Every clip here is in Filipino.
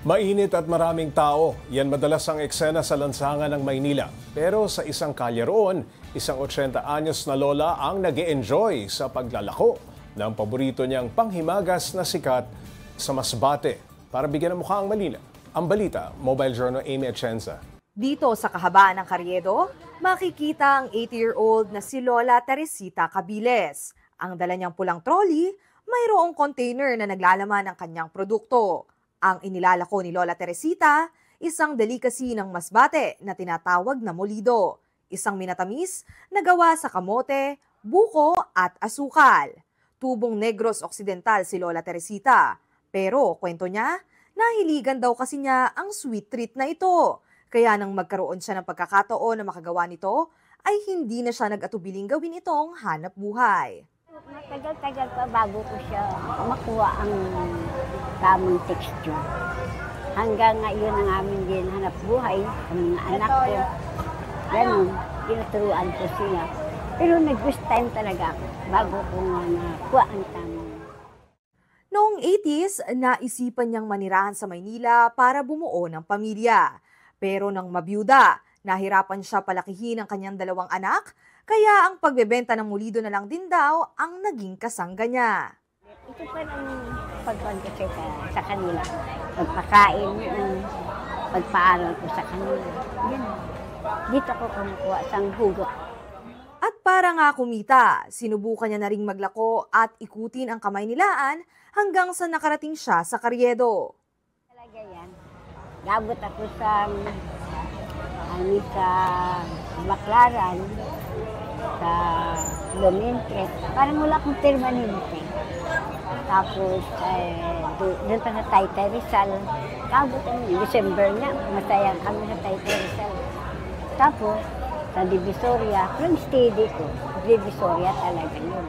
Mainit at maraming tao, yan madalas ang eksena sa lansangan ng Maynila. Pero sa isang kalye roon, isang 80 anyos na lola ang nag-e-enjoy sa paglalako ng paborito niyang panghimagas na sikat sa Masbate. Para bigyan ng mukha ang Manila. Ang balita, Mobile Journal Amy Atienza. Dito sa kahabaan ng Carriedo, makikita ang 80-year-old na si Lola Teresita Cabiles. Ang dala niyang pulang trolley, mayroong container na naglalaman ng kanyang produkto. Ang inilalako ni Lola Teresita, isang delicacy ng Masbate na tinatawag na molido. Isang minatamis na gawa sa kamote, buko at asukal. Tubong Negros Occidental si Lola Teresita. Pero kwento niya, nahiligan daw kasi niya ang sweet treat na ito. Kaya nang magkaroon siya ng pagkakataon na makagawa nito, ay hindi na siya nag-atubiling gawin itong hanap buhay. Matagal-tagal pa bago ko siya makuha ang tamang texture. Hanggang ngayon ang aming din hanap buhay, ang mga anak ko. Ganun, tinuturuan ko sila. Pero nag-first time talaga ako bago ko nakuha ang tamang. Noong 80s, naisipan niyang manirahan sa Maynila para bumuo ng pamilya. Pero nang mabiyuda, nahirapan siya palakihin ang kanyang dalawang anak, kaya ang pagbebenta ng molido na lang din daw ang naging kasangga niya. Ito pa ang pagpagkasi sa kanila. Pagpakain, pagpaaral ko sa kanila. Yan. Dito ko kumukuha sang hugot. At para nga kumita, sinubukan niya na ring maglako at ikutin ang kamay nilaan hanggang sa nakarating siya sa Carriedo. Talaga yan. Gabot ako sa Baclaran, sa Dominguez. Parang wala akong permanente. Tapos, doon pa sa Taytay Rizal. Gabot ang December na, masaya kami sa Taytay Rizal. Tapos, sa Divisoria, from steady ko, Divisoria talaga yun.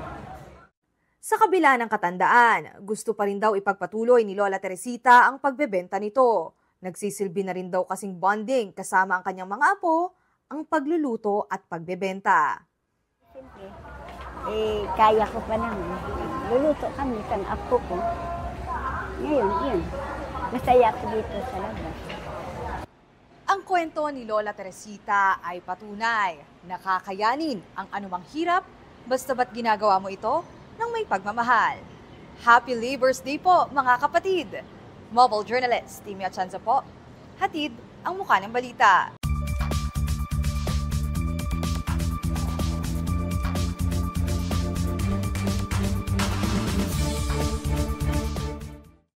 Sa kabila ng katandaan, gusto pa rin daw ipagpatuloy ni Lola Teresita ang pagbebenta nito. Nagsisilbi na rin daw kasing bonding kasama ang kanyang mga apo, ang pagluluto at pagbebenta. Siyempre, kaya ko pa naman. Luluto kami sa apo ko. Ngayon, yun. Masaya ako dito sa labas. Ang kwento ni Lola Teresita ay patunay. Nakakayanin ang anumang hirap, basta ba't ginagawa mo ito ng may pagmamahal. Happy Labor's Day po, mga kapatid! Mobile journalist, Amy Atienza po. Hatid ang mukha ng balita.